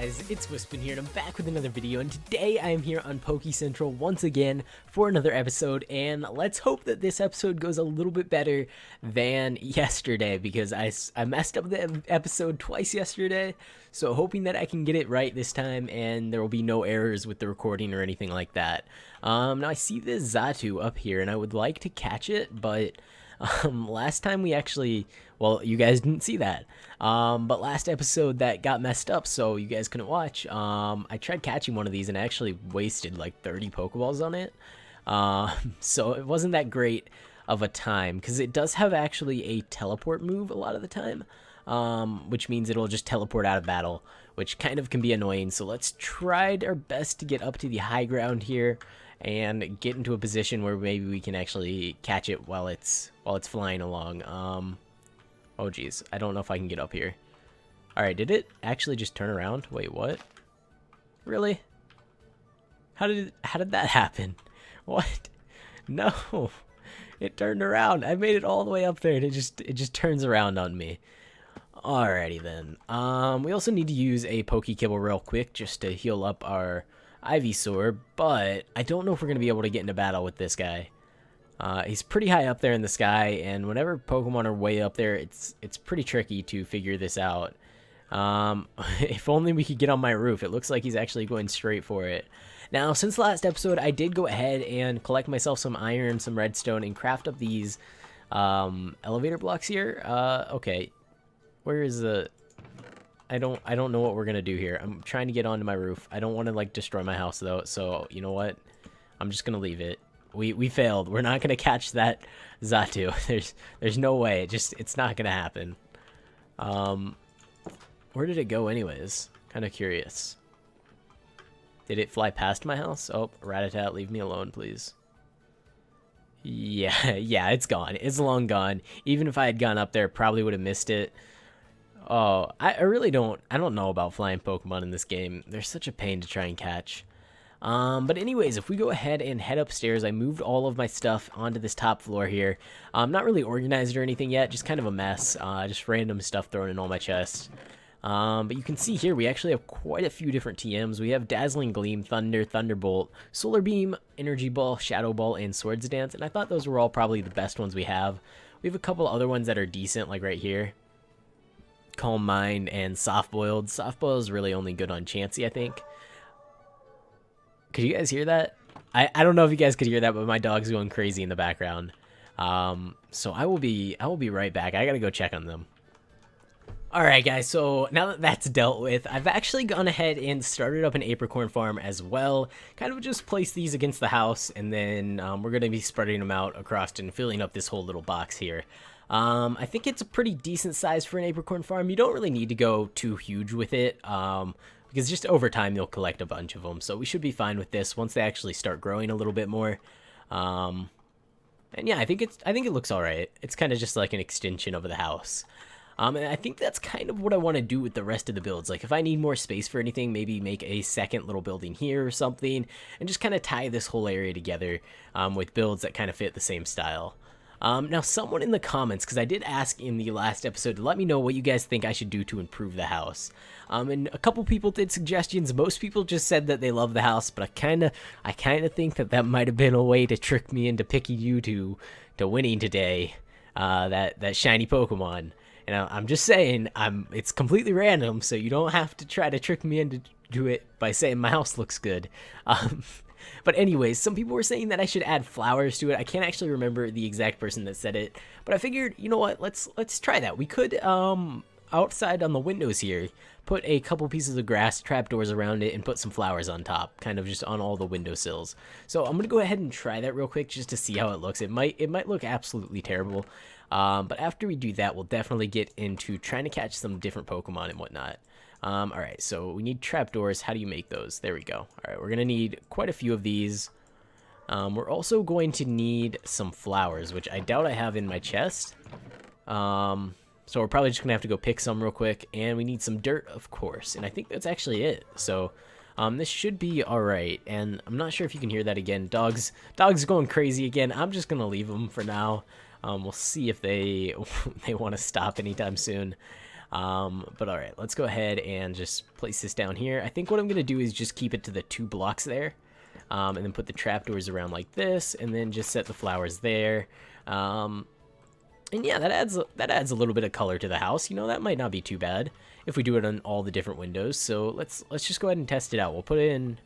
guys, it's Wispin here and I'm back with another video, and today I am here on Pokecentral once again for another episode, and let's hope that this episode goes a little bit better than yesterday, because I messed up the episode twice yesterday, so hoping that I can get it right this time and there will be no errors with the recording or anything like that. Now I see this Xatu up here and I would like to catch it, but last time we actually, well, you guys didn't see that, but last episode that got messed up, so you guys couldn't watch. I tried catching one of these and I actually wasted like 30 Pokeballs on it, so it wasn't that great of a time, because it does have actually a teleport move a lot of the time, which means it'll just teleport out of battle, which kind of can be annoying. So let's try our best to get up to the high ground here and get into a position where maybe we can actually catch it while it's flying along. Oh geez, I don't know if I can get up here. Alright, did it actually just turn around? Wait, what? Really? How did that happen? What? No, it turned around. I made it all the way up there and it just turns around on me. Alrighty then. We also need to use a Pokekibble real quick just to heal up our Ivysaur, but I don't know if we're going to be able to get into battle with this guy. He's pretty high up there in the sky, and whenever Pokemon are way up there, it's pretty tricky to figure this out. If only we could get on my roof. It looks like he's actually going straight for it. Now, since the last episode, I did go ahead and collect myself some iron, some redstone, and craft up these elevator blocks here. Okay, where is the... I don't know what we're gonna do here. I'm trying to get onto my roof. I don't want to like destroy my house though, so you know what? I'm just gonna leave it. We failed. We're not gonna catch that Xatu. There's no way. It's not gonna happen. Where did it go anyways? Kind of curious. Did it fly past my house? Oh, Rattata, leave me alone, please. Yeah, it's gone. It's long gone. Even if I had gone up there, probably would have missed it. Oh, I really don't know about flying Pokemon in this game. They're such a pain to try and catch. But anyways, if we go ahead and head upstairs, I moved all of my stuff onto this top floor here. Not really organized or anything yet, just kind of a mess. Just random stuff thrown in all my chests. But you can see here, we actually have quite a few different TMs. We have Dazzling Gleam, Thunder, Thunderbolt, Solar Beam, Energy Ball, Shadow Ball, and Swords Dance. And I thought those were all probably the best ones we have. We have a couple other ones that are decent, like right here. Calm Mind and Soft Boiled. Soft Boiled is really only good on Chansey, I think. Could you guys hear that? I don't know if you guys could hear that, but my dog's going crazy in the background. So I will be right back. I gotta go check on them. Alright guys, so now that that's dealt with, I've actually gone ahead and started up an apricorn farm as well. Kind of just place these against the house, and then we're going to be spreading them out across and filling up this whole little box here. I think it's a pretty decent size for an apricorn farm. You don't really need to go too huge with it, because just over time you'll collect a bunch of them. So we should be fine with this once they actually start growing a little bit more. And yeah, I think it looks alright. It's kind of just like an extension of the house. And I think that's kind of what I want to do with the rest of the builds. Like if I need more space for anything, maybe make a second little building here or something, and just kind of tie this whole area together with builds that kind of fit the same style. Now, someone in the comments, because I did ask in the last episode, to let me know what you guys think I should do to improve the house. And a couple people did suggestions. Most people just said that they love the house, but I kind of think that might have been a way to trick me into picking you to winning today. That shiny Pokemon. And I'm just saying, it's completely random, so you don't have to try to trick me into do it by saying my house looks good. But anyways, some people were saying that I should add flowers to it. I can't actually remember the exact person that said it, but I figured, you know what, let's try that. We could, outside on the windows here, put a couple pieces of grass, trapdoors around it, and put some flowers on top, kind of just on all the windowsills. So I'm gonna go ahead and try that real quick just to see how it looks. It might look absolutely terrible, but after we do that, we'll definitely get into trying to catch some different Pokemon and whatnot. Alright, so we need trapdoors. How do you make those? There we go. Alright, we're gonna need quite a few of these. We're also going to need some flowers, which I doubt I have in my chest. So we're probably just gonna have to go pick some real quick, and we need some dirt, of course, and I think that's actually it. So this should be alright, and I'm not sure if you can hear that again. Dogs going crazy again. I'm just gonna leave them for now. We'll see if they want to stop anytime soon. But all right, let's go ahead and just place this down here. I think what I'm going to do is just keep it to the 2 blocks there. And then put the trapdoors around like this, and then just set the flowers there. And yeah, that adds a little bit of color to the house. You know, that might not be too bad if we do it on all the different windows. So let's just go ahead and test it out. We'll put in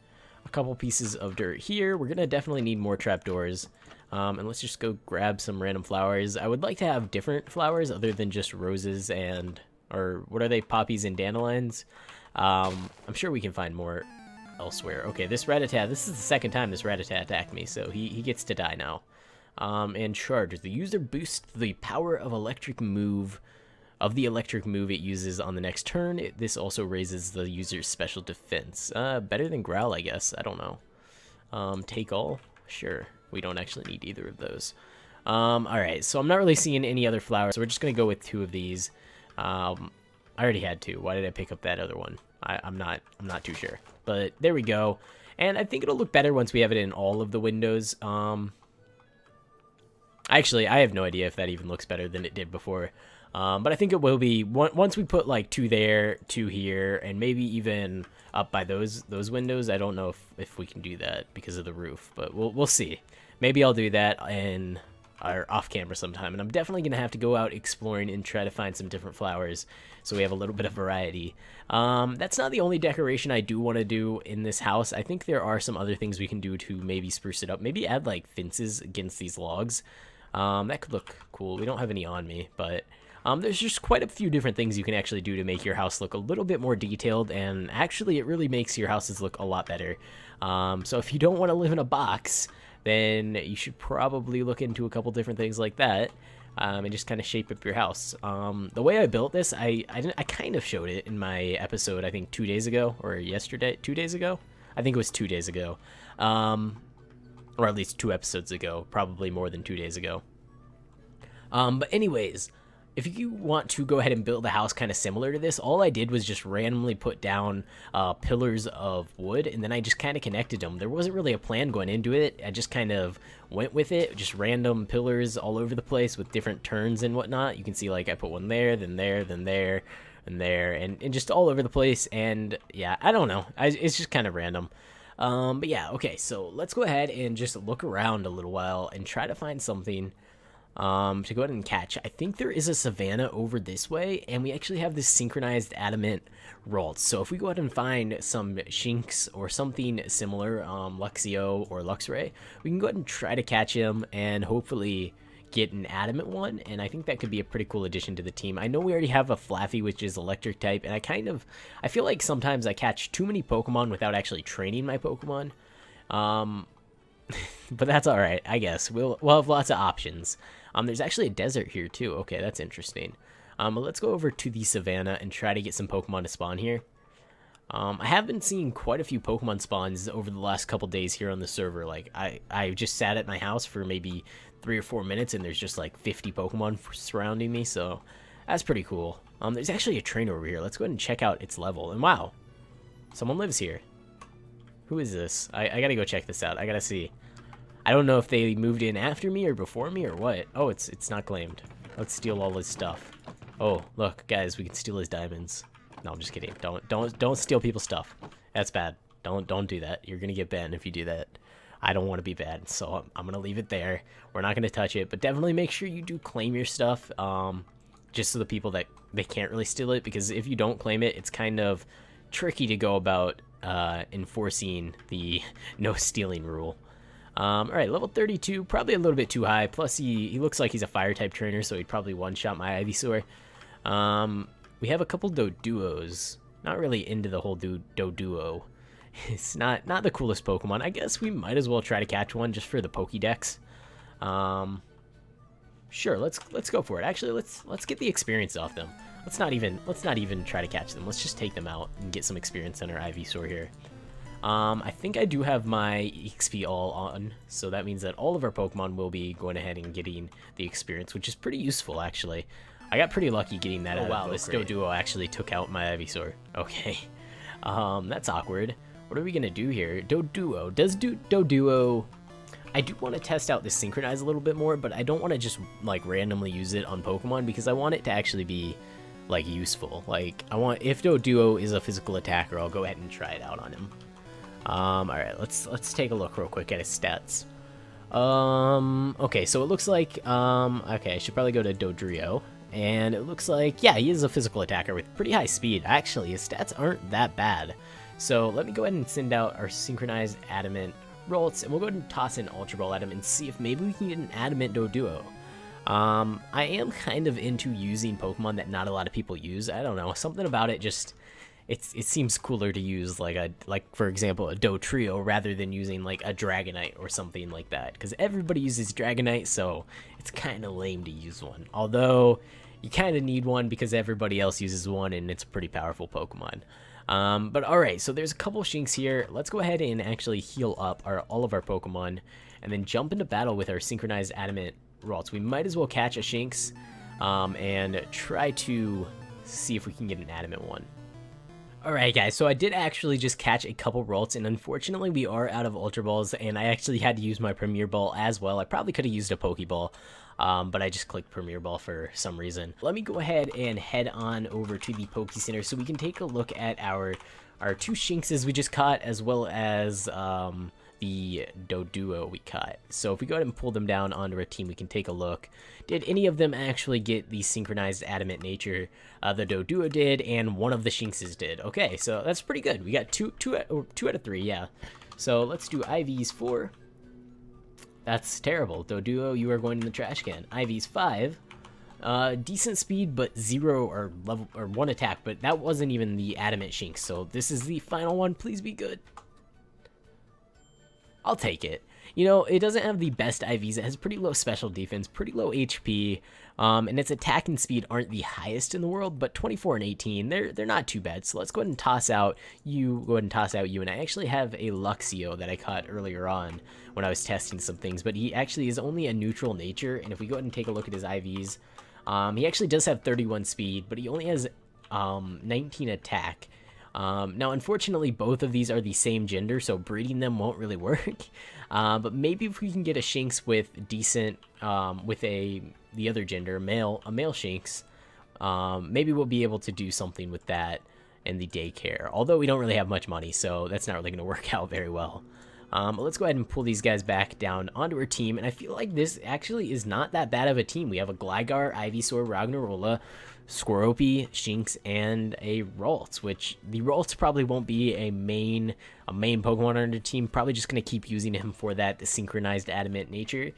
a couple pieces of dirt here. We're gonna definitely need more trapdoors. And let's just go grab some random flowers. I would like to have different flowers other than just roses and, or what are they, poppies and dandelions. I'm sure we can find more elsewhere. Okay, this Rattata, this is the second time this Rattata attacked me, so he gets to die now. And charge. The user boosts the power of electric move the electric move it uses on the next turn. This also raises the user's special defense. Better than growl, I guess. I don't know. Take all? Sure. We don't actually need either of those. Alright, so I'm not really seeing any other flowers, so we're just gonna go with 2 of these. I already had 2. Why did I pick up that other one? I'm not too sure. But there we go. And I think it'll look better once we have it in all of the windows. Actually, I have no idea if that even looks better than it did before. But I think it will be once we put like 2 there, 2 here, and maybe even up by those windows. I don't know if we can do that because of the roof, but we'll see. Maybe I'll do that in our off camera sometime. And I'm definitely gonna have to go out exploring and try to find some different flowers so we have a little bit of variety. That's not the only decoration I do want to do in this house. I think there are some other things we can do to maybe spruce it up. Maybe add like fences against these logs. That could look cool. We don't have any on me, but there's just quite a few different things you can actually do to make your house look a little bit more detailed, and actually it really makes your houses look a lot better. So if you don't want to live in a box, then you should probably look into a couple different things like that, and just kind of shape up your house. The way I built this, I kind of showed it in my episode, I think 2 days ago, or yesterday, 2 days ago? I think it was 2 days ago. Or at least 2 episodes ago, probably more than 2 days ago. But anyways, if you want to go ahead and build a house kind of similar to this, all I did was just randomly put down pillars of wood, and then I just kind of connected them. There wasn't really a plan going into it. I just kind of went with it, just random pillars all over the place with different turns and whatnot. You can see like I put one there, then there, then there, and there, and just all over the place. And yeah, I don't know. It's just kind of random. But yeah, okay, so let's go ahead and just look around a little while and try to find something to go ahead and catch. I think there is a savanna over this way, and we actually have this synchronized adamant ralt. So if we go ahead and find some shinx or something similar, Luxio or Luxray, we can go ahead and try to catch him and hopefully get an adamant one, and I think that could be a pretty cool addition to the team. I know we already have a Flaffy, which is electric type, and I feel like sometimes I catch too many Pokemon without actually training my Pokemon. But that's alright, I guess. We'll have lots of options. There's actually a desert here too. Okay, that's interesting. But let's go over to the savannah and try to get some Pokemon to spawn here. I have been seeing quite a few Pokemon spawns over the last couple days here on the server. Like, I just sat at my house for maybe 3 or 4 minutes, and there's just like 50 Pokemon surrounding me, so that's pretty cool. There's actually a trainer over here. Let's go ahead and check out its level. And wow, someone lives here. Who is this? I gotta go check this out. I gotta see. I don't know if they moved in after me or before me or what. Oh, it's not claimed. Let's steal all his stuff. Oh, look, guys, we can steal his diamonds. No, I'm just kidding. Don't steal people's stuff. That's bad. Don't do that. You're gonna get banned if you do that. I don't want to be bad, so I'm gonna leave it there. We're not gonna touch it, but definitely make sure you do claim your stuff, just so the people that they can't really steal it, because if you don't claim it, it's kind of tricky to go about enforcing the no stealing rule. Alright, level 32, probably a little bit too high, plus he looks like he's a fire type trainer, so he'd probably one-shot my Ivysaur. We have a couple Doduos. Not really into the whole Doduo. It's not the coolest Pokemon. I guess we might as well try to catch one just for the Pokédex. Sure, let's go for it. Actually, let's get the experience off them. Let's not even try to catch them. Let's just take them out and get some experience on our Ivysaur here. I think I do have my EXP all on, so that means that all of our Pokemon will be going ahead and getting the experience, which is pretty useful actually. I got pretty lucky getting that. Oh wow, this Doduo actually took out my Ivysaur. Okay, that's awkward. What are we gonna do here? Doduo. Does Doduo... I do want to test out this Synchronize a little bit more, but I don't want to just like randomly use it on Pokemon, because I want it to actually be like useful. Like I want, if Doduo is a physical attacker, I'll go ahead and try it out on him. All right, let's take a look real quick at his stats. Okay, so it looks like okay, I should probably go to Dodrio. And it looks like, yeah, he is a physical attacker with pretty high speed. Actually, his stats aren't that bad. So let me go ahead and send out our synchronized adamant Rolts, and we'll go ahead and toss in Ultra Ball at him and see if maybe we can get an adamant Doduo. I am kind of into using Pokemon that not a lot of people use. I don't know, something about it just, it seems cooler to use like for example a Dotrio rather than using like a Dragonite or something like that, because everybody uses Dragonite, so it's kind of lame to use one. Although you kind of need one because everybody else uses one and it's a pretty powerful Pokemon. But alright, so there's a couple Shinx here. Let's go ahead and actually heal up all of our Pokemon and then jump into battle with our synchronized adamant Rolts. We might as well catch a Shinx and try to see if we can get an adamant one. Alright guys, so I did actually just catch a couple Rolts, and unfortunately we are out of Ultra Balls, and I actually had to use my Premier Ball as well. I probably could have used a Pokeball, but I just clicked Premier Ball for some reason. Let me go ahead and head on over to the Pokecenter so we can take a look at our two Shinxes we just caught, as well as the Doduo we caught. So if we go ahead and pull them down onto our team, we can take a look. Did any of them actually get the synchronized adamant nature? The Doduo did, and one of the Shinxes did. Okay, so that's pretty good. We got two out of 3, yeah. So let's do IVs 4. That's terrible. Doduo, you are going in the trash can. IVs 5. Decent speed, but 0 or 1 attack, but that wasn't even the adamant Shinx. So this is the final one. Please be good. I'll take it. You know, it doesn't have the best IVs. It has pretty low special defense, pretty low HP, and its attack and speed aren't the highest in the world, but 24 and 18, they're not too bad. So let's go ahead and toss out you. Go ahead and toss out you. And I actually have a Luxio that I caught earlier on when I was testing some things, but he actually is only a neutral nature. And if we go ahead and take a look at his IVs, he actually does have 31 speed, but he only has 19 attack. Now, unfortunately, both of these are the same gender, so breeding them won't really work. But maybe if we can get a Shinx with decent, with the other gender, a male Shinx, maybe we'll be able to do something with that in the daycare. Although we don't really have much money, so that's not really going to work out very well. But let's go ahead and pull these guys back down onto our team, and I feel like this actually is not that bad of a team. We have a Gligar, Ivysaur, Ragnarola, Scoropy, Shinx, and a Rolts, which the Rolts probably won't be a main Pokemon on our team. Probably just going to keep using him for that synchronized adamant nature.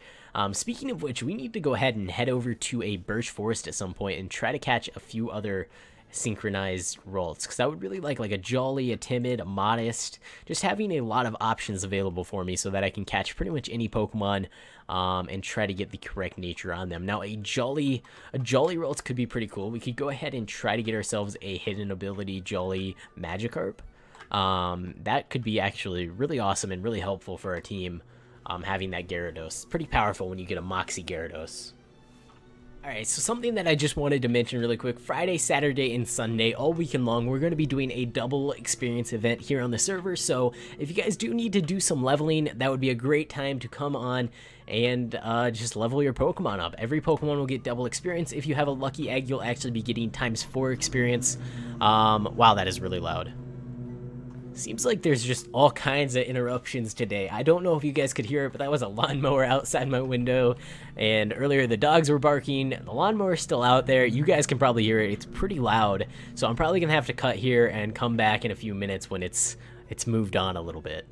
Speaking of which, we need to go ahead and head over to a Birch Forest at some point and try to catch a few other synchronized Rolts, because I would really like a Jolly, a Timid, a Modest, just having a lot of options available for me so that I can catch pretty much any Pokemon and try to get the correct nature on them. Now a Jolly Rolts could be pretty cool. We could go ahead and try to get ourselves a hidden ability Jolly Magikarp. That could be actually really awesome and really helpful for our team, having that Gyarados. It's pretty powerful when you get a Moxie Gyarados. Alright, so something that I just wanted to mention really quick, Friday, Saturday, and Sunday, all weekend long, we're going to be doing a double experience event here on the server, so if you guys do need to do some leveling, that would be a great time to come on and just level your Pokemon up. Every Pokemon will get double experience. If you have a lucky egg, you'll actually be getting ×4 experience. Wow, that is really loud. Seems like there's just all kinds of interruptions today. I don't know if you guys could hear it, but that was a lawnmower outside my window. And earlier the dogs were barking. The lawnmower's still out there. You guys can probably hear it. It's pretty loud. So I'm probably going to have to cut here and come back in a few minutes when it's moved on a little bit.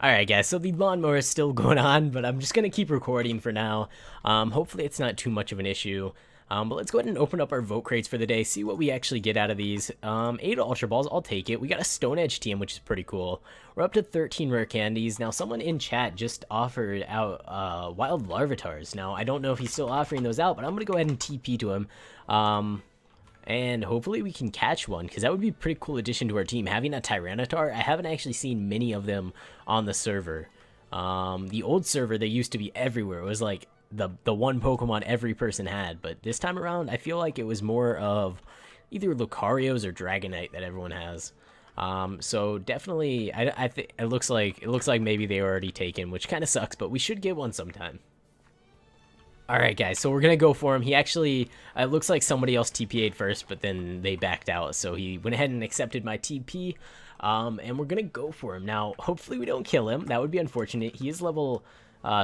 Alright guys, so the lawnmower is still going on, but I'm just going to keep recording for now. Hopefully it's not too much of an issue. But let's go ahead and open up our vote crates for the day, see what we actually get out of these. 8 Ultra Balls, I'll take it. We got a Stone Edge TM, which is pretty cool. We're up to 13 rare candies. Now, someone in chat just offered out wild Larvitars. Now, I don't know if he's still offering those out, but I'm going to go ahead and TP to him. And hopefully we can catch one, because that would be a pretty cool addition to our team. Having a Tyranitar, I haven't actually seen many of them on the server. The old server, they used to be everywhere. It was like the one Pokemon every person had, but this time around I feel like it was more of either Lucarios or Dragonite that everyone has. So definitely I think it looks like maybe they were already taken, which kind of sucks, but we should get one sometime. Alright guys, so we're gonna go for him. He actually, it looks like somebody else TPA'd first, but then they backed out, so he went ahead and accepted my TP, and we're gonna go for him. Now, hopefully we don't kill him. That would be unfortunate. He is level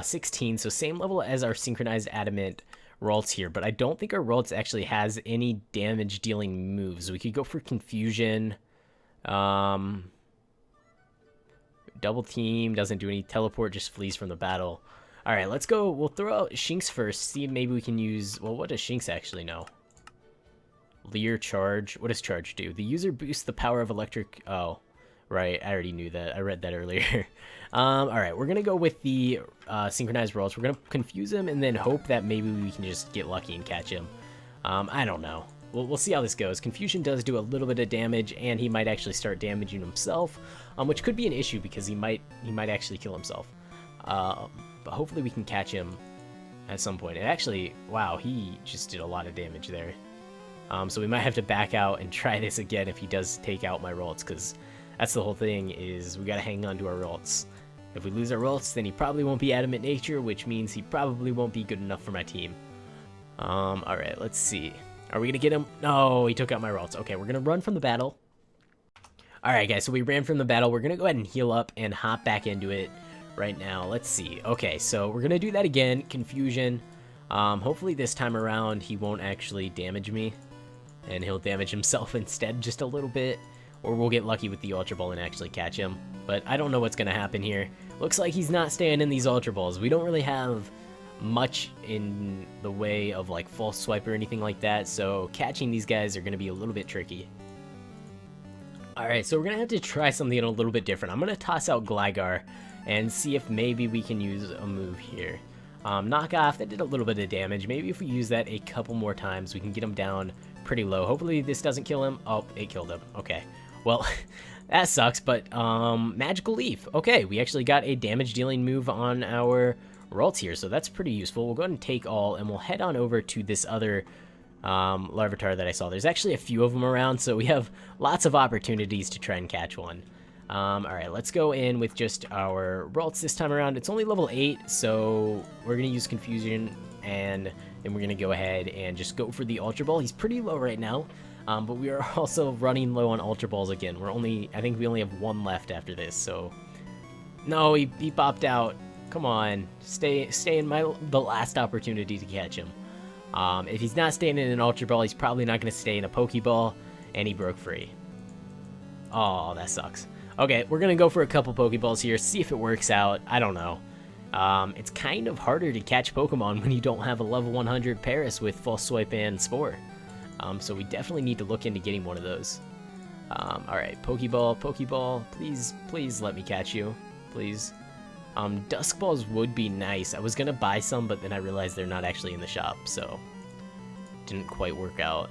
16, so same level as our synchronized adamant Ralts here, but I don't think our Ralts actually has any damage dealing moves. We could go for confusion. Double team, doesn't do any teleport, just flees from the battle. Alright, let's go. We'll throw out Shinx first, see if maybe we can use... Well, what does Shinx actually know? Leer charge. What does charge do? The user boosts the power of electric... Oh, right. I already knew that. I read that earlier. Alright, we're going to go with the synchronized rolls. We're going to confuse him and then hope that maybe we can just get lucky and catch him. I don't know. We'll see how this goes. Confusion does do a little bit of damage, and he might actually start damaging himself, which could be an issue because he might actually kill himself. But hopefully we can catch him at some point. And actually, wow, he just did a lot of damage there. So we might have to back out and try this again if he does take out my Ralts, because that's the whole thing, is we gotta hang on to our Ralts. If we lose our Ralts, then he probably won't be Adamant Nature, which means he probably won't be good enough for my team. Alright, let's see. Are we gonna get him? No, he took out my Ralts. Okay, we're gonna run from the battle. Alright guys, so we ran from the battle. We're gonna go ahead and heal up and hop back into it right now. Let's see. Okay, so we're gonna do that again. Confusion. Hopefully this time around he won't actually damage me, and he'll damage himself instead just a little bit, or we'll get lucky with the Ultra Ball and actually catch him. But I don't know what's gonna happen here. Looks like he's not staying in these Ultra Balls. We don't really have much in the way of like false swipe or anything like that, so catching these guys are gonna be a little bit tricky. Alright, so we're gonna have to try something a little bit different. I'm gonna toss out Gligar and see if maybe we can use a move here. Knockoff, that did a little bit of damage. Maybe if we use that a couple more times, we can get him down pretty low. Hopefully this doesn't kill him. Oh, it killed him. Okay. Well, that sucks, but Magical Leaf. Okay, we actually got a damage dealing move on our Ralts here, so that's pretty useful. We'll go ahead and take all, and we'll head on over to this other Larvitar that I saw. There's actually a few of them around, so we have lots of opportunities to try and catch one. Alright, let's go in with just our Ralts this time around. It's only level 8, so we're going to use Confusion, and then we're going to go ahead and just go for the Ultra Ball. He's pretty low right now, but we are also running low on Ultra Balls again. I think we only have one left after this, so... No, he popped out. Come on, stay in the last opportunity to catch him. If he's not staying in an Ultra Ball, he's probably not going to stay in a Pokeball, and he broke free. Oh, that sucks. Okay, we're going to go for a couple Pokeballs here, see if it works out. I don't know. It's kind of harder to catch Pokemon when you don't have a level 100 Paris with False Swipe and Spore. So we definitely need to look into getting one of those. Alright, Pokeball, please let me catch you. Please. Dusk Balls would be nice. I was going to buy some, but then I realized they're not actually in the shop, so didn't quite work out.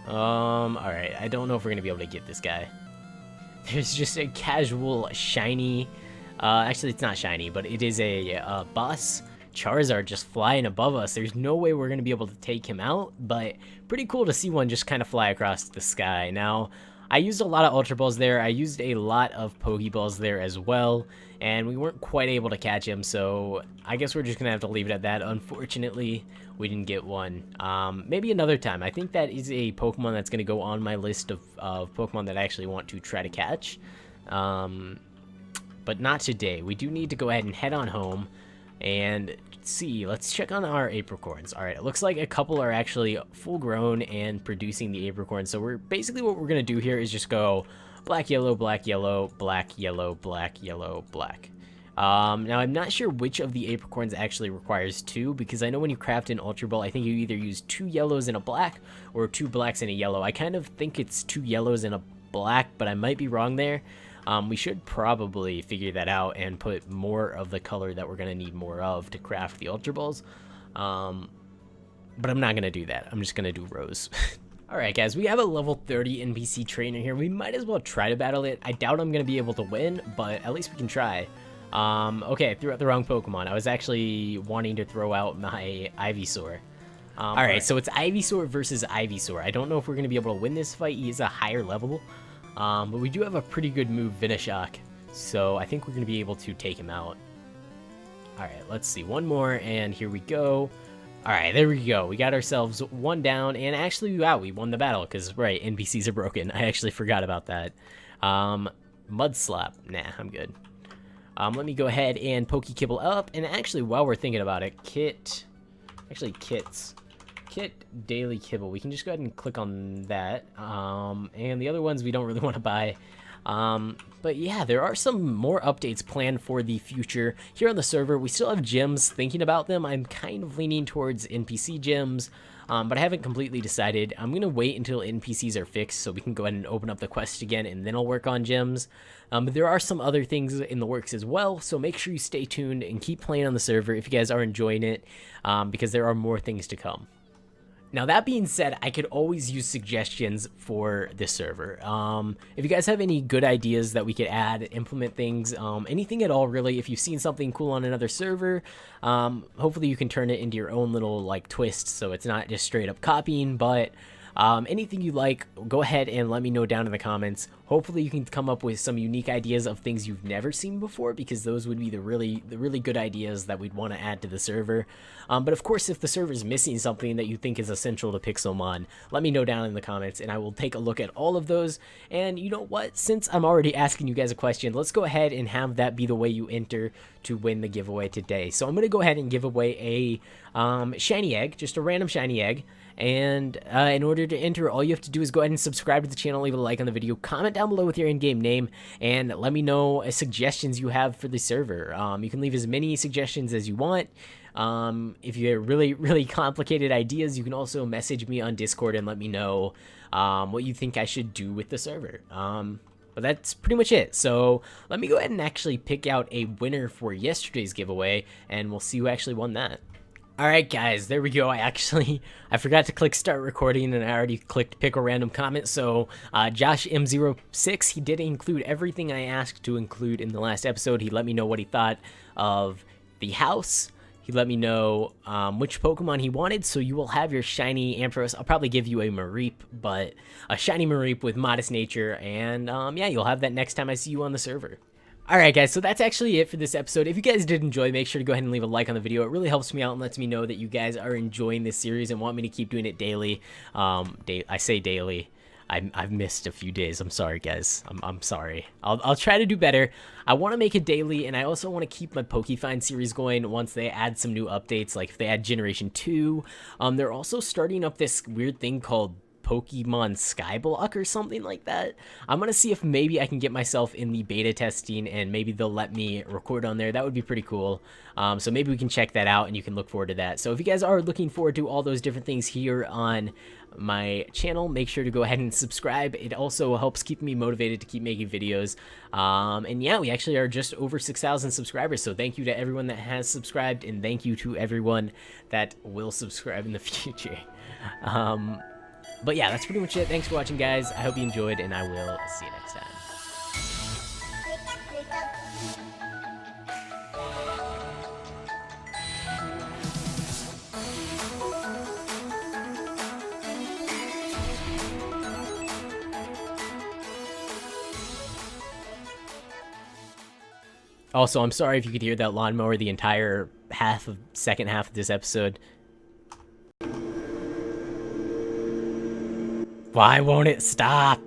Alright, I don't know if we're going to be able to get this guy. There's just a casual shiny, actually it's not shiny, but it is a boss Charizard just flying above us. There's no way we're going to be able to take him out, but pretty cool to see one just kind of fly across the sky. Now, I used a lot of Ultra Balls there, I used a lot of Pokeballs there as well, and we weren't quite able to catch him, so I guess we're just going to have to leave it at that. Unfortunately, we didn't get one. Maybe another time. I think that is a Pokemon that's going to go on my list of Pokemon that I actually want to try to catch. But not today. We do need to go ahead and head on home and see. Let's check on our Apricorns. Alright, it looks like a couple are actually full grown and producing the Apricorns. So we're basically what we're going to do here is just go black, yellow, black, yellow, black, yellow, black, yellow, black. Now, I'm not sure which of the Apricorns actually requires 2, because I know when you craft an Ultra Ball, I think you either use 2 yellows and a black, or 2 blacks and a yellow. I kind of think it's 2 yellows and a black, but I might be wrong there. We should probably figure that out and put more of the color that we're going to need more of to craft the Ultra Balls. But I'm not going to do that. I'm just going to do Rose. Alright guys, we have a level 30 NPC trainer here. We might as well try to battle it. I doubt I'm going to be able to win, but at least we can try. Okay, I threw out the wrong Pokemon. I was actually wanting to throw out my Ivysaur. Alright, so it's Ivysaur versus Ivysaur. I don't know if we're going to be able to win this fight. He is a higher level. But we do have a pretty good move, Venoshock. So I think we're going to be able to take him out. Alright, let's see. One more, and here we go. All right, there we go. We got ourselves one down, and actually, wow, we won the battle because, right, NPCs are broken. I actually forgot about that. Mud slap. Nah, I'm good. Let me go ahead and Pokekibble up, and actually, while we're thinking about it, kits. Kit daily kibble. We can just go ahead and click on that. And the other ones we don't really want to buy. But yeah, there are some more updates planned for the future here on the server. We still have gyms, thinking about them. I'm kind of leaning towards NPC gyms, but I haven't completely decided. I'm going to wait until NPCs are fixed so we can go ahead and open up the quest again, and then I'll work on gyms. But there are some other things in the works as well, so make sure you stay tuned and keep playing on the server if you guys are enjoying it, because there are more things to come. Now, that being said, I could always use suggestions for this server. If you guys have any good ideas that we could add, implement things, anything at all, really, if you've seen something cool on another server, hopefully you can turn it into your own little, like, twist, so it's not just straight up copying, but anything you like, go ahead and let me know down in the comments. Hopefully you can come up with some unique ideas of things you've never seen before, because those would be the really good ideas that we'd want to add to the server. But of course, if the server is missing something that you think is essential to Pixelmon, let me know down in the comments, and I will take a look at all of those. And you know what? Since I'm already asking you guys a question, let's go ahead and have that be the way you enter to win the giveaway today. So I'm going to go ahead and give away a shiny egg, just a random shiny egg. And in order to enter, all you have to do is go ahead and subscribe to the channel, leave a like on the video, comment down below with your in-game name, and let me know suggestions you have for the server. You can leave as many suggestions as you want. If you have really complicated ideas, you can also message me on Discord and let me know what you think I should do with the server. But that's pretty much it. So let me go ahead and actually pick out a winner for yesterday's giveaway, and we'll see who actually won that. Alright guys, there we go. I forgot to click start recording, and I already clicked pick a random comment. So Josh M06, he did include everything I asked to include in the last episode. He let me know what he thought of the house. He let me know which Pokemon he wanted, so you will have your shiny Ampharos. I'll probably give you a Mareep, but a shiny Mareep with Modest Nature, and yeah, you'll have that next time I see you on the server. Alright guys, so that's actually it for this episode. If you guys did enjoy, make sure to go ahead and leave a like on the video. It really helps me out and lets me know that you guys are enjoying this series and want me to keep doing it daily. I say daily. I've missed a few days. I'm sorry, guys. I'm sorry. I'll try to do better. I want to make it daily, and I also want to keep my Pokefind series going once they add some new updates, like if they add Generation 2. They're also starting up this weird thing called Pokemon Skyblock or something like that. I'm gonna see if maybe I can get myself in the beta testing, and maybe they'll let me record on there. That would be pretty cool. So maybe we can check that out, and you can look forward to that. So if you guys are looking forward to all those different things here on my channel, make sure to go ahead and subscribe. It also helps keep me motivated to keep making videos. And yeah, we actually are just over 6,000 subscribers, so thank you to everyone that has subscribed, and thank you to everyone that will subscribe in the future. But yeah, that's pretty much it. Thanks for watching, guys. I hope you enjoyed, and I will see you next time. Also, I'm sorry if you could hear that lawnmower the entire second half of this episode. Why won't it stop?